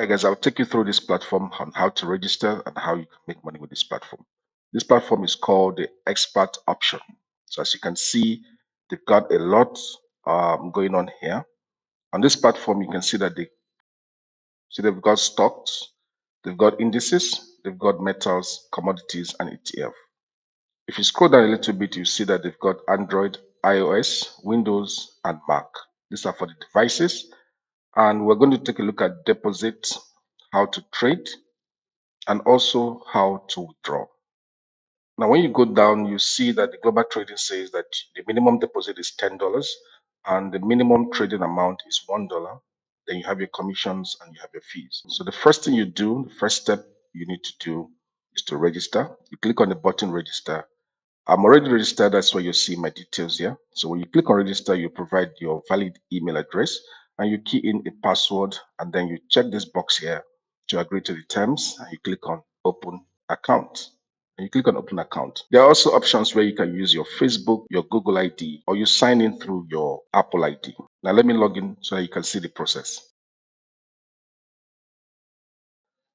guys, I'll take you through this platform on how to register and how you can make money with this platform. This platform is called the ExpertOption. So as you can see, they've got a lot going on here. On this platform, you can see that they've got stocks, they've got indices, they've got metals, commodities, and ETF. If you scroll down a little bit, you see that they've got Android, iOS, Windows, and Mac. These are for the devices. And we're going to take a look at deposit, how to trade, and also how to withdraw. Now, when you go down, you see that the global trading says that the minimum deposit is $10 and the minimum trading amount is $1. Then you have your commissions and you have your fees. So the first thing you do, the first step you need to do is to register. You click on the button register. I'm already registered. That's why you see my details here. So when you click on register, you provide your valid email address and you key in a password, and then you check this box here to agree to the terms, and you click on open account. And you click on open account. There are also options where you can use your Facebook, your Google ID, or you sign in through your Apple ID. Now let me log in so that you can see the process.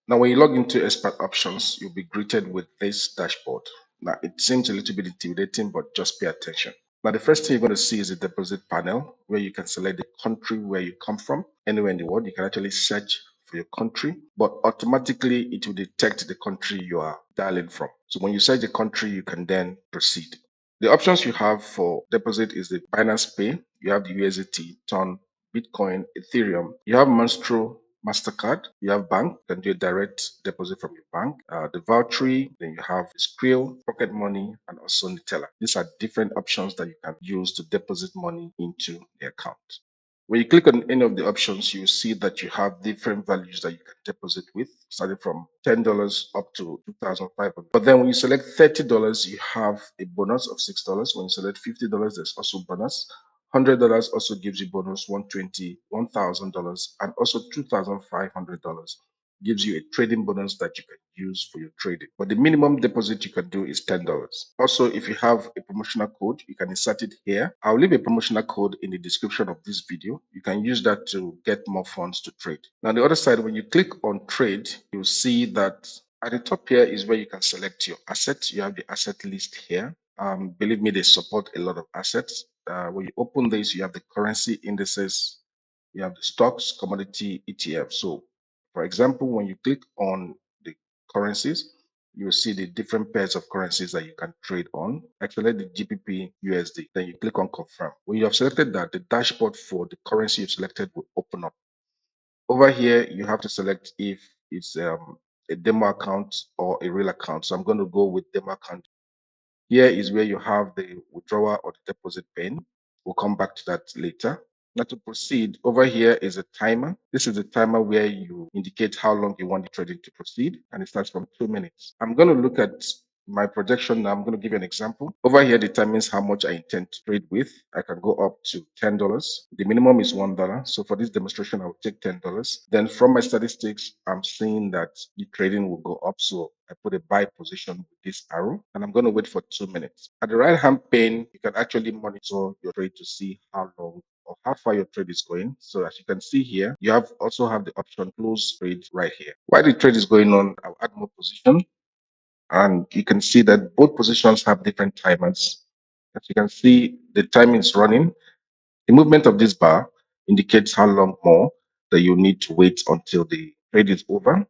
Now, when you log into Expert Options, you'll be greeted with this dashboard. Now, it seems a little bit intimidating, but just pay attention. Now, the first thing you're going to see is the deposit panel where you can select the country where you come from. Anywhere in the world, you can actually search for your country, but automatically it will detect the country you are dialing from. So when you search the country, you can then proceed. The options you have for deposit is the Binance Pay, you have the USDT, Ton, Bitcoin, Ethereum, you have Monstro, MasterCard, you have bank, you can do a direct deposit from your bank, the vouchery, then you have Skrill, Pocket Money, and also Nutella. These are different options that you can use to deposit money into the account. When you click on any of the options, you see that you have different values that you can deposit with, starting from $10 up to $2,500. But then when you select $30, you have a bonus of $6. When you select $50, there's also bonus. $100 also gives you bonus 120, $1,000, and also $2,500 gives you a trading bonus that you can use for your trading. But the minimum deposit you can do is $10. Also, if you have a promotional code, you can insert it here. I'll leave a promotional code in the description of this video. You can use that to get more funds to trade. Now, on the other side, when you click on trade, you'll see that at the top here is where you can select your assets. You have the asset list here. Believe me, they support a lot of assets. When you open this, you have the currency indices, you have the stocks, commodity, ETF. So, for example, when you click on the currencies, you will see the different pairs of currencies that you can trade on. I select the GBP USD, then you click on confirm. When you have selected that, the dashboard for the currency you've selected will open up. Over here, you have to select if it's a demo account or a real account. So I'm going to go with demo account. Here is where you have the withdrawal or the deposit pin. We'll come back to that later. Now to proceed, over here is a timer. This is a timer where you indicate how long you want the trading to proceed, and it starts from 2 minutes. I'm going to look at my projection now. I'm going to give you an example. Over here determines how much I intend to trade with. I can go up to $10. The minimum is $1. So for this demonstration, I will take $10. Then from my statistics, I'm seeing that the trading will go up. So I put a buy position with this arrow, and I'm going to wait for 2 minutes. At the right hand pane, you can actually monitor your trade to see how long or how far your trade is going. So as you can see here, you also have the option close trade right here. While the trade is going on, I'll add more position. And you can see that both positions have different timers. As you can see, the time is running. The movement of this bar indicates how long more that you need to wait until the trade is over.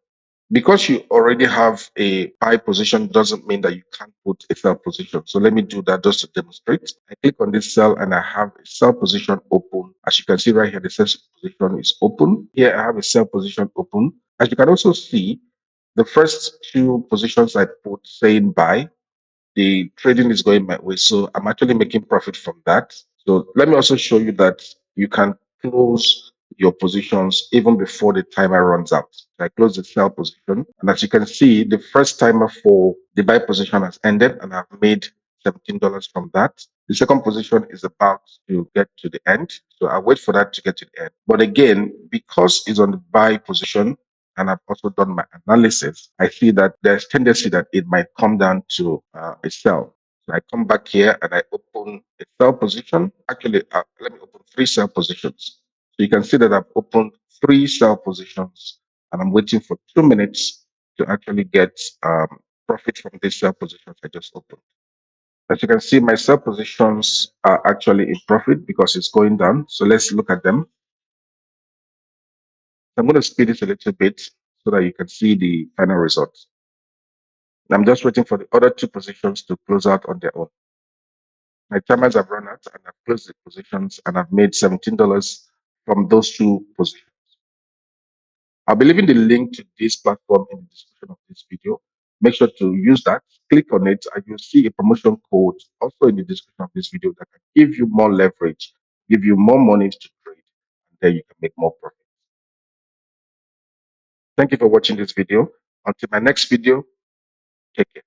Because you already have a buy position doesn't mean that you can't put a sell position. So let me do that just to demonstrate. I click on this cell and I have a sell position open. As you can see right here, the sell position is open. Here I have a sell position open. As you can also see, the first two positions I put saying buy, the trading is going my way. So I'm actually making profit from that. So let me also show you that you can close your positions even before the timer runs out. So I close the sell position. And as you can see, the first timer for the buy position has ended and I've made $17 from that. The second position is about to get to the end. So I wait for that to get to the end. But again, because it's on the buy position, and I've also done my analysis, I see that there's tendency that it might come down to a sell. So I come back here and I open a sell position. Actually, let me open 3 sell positions. So you can see that I've opened 3 sell positions and I'm waiting for 2 minutes to actually get profit from these sell positions I just opened. As you can see, my sell positions are actually in profit because it's going down. So let's look at them. I'm going to speed it a little bit so that you can see the final results. I'm just waiting for the other two positions to close out on their own. My timers have run out and I've closed the positions and I've made $17 from those two positions. I'll be leaving the link to this platform in the description of this video. Make sure to use that, click on it, and you'll see a promotion code also in the description of this video that can give you more leverage, give you more money to trade, and then you can make more profit. Thank you for watching this video. Until my next video, take care.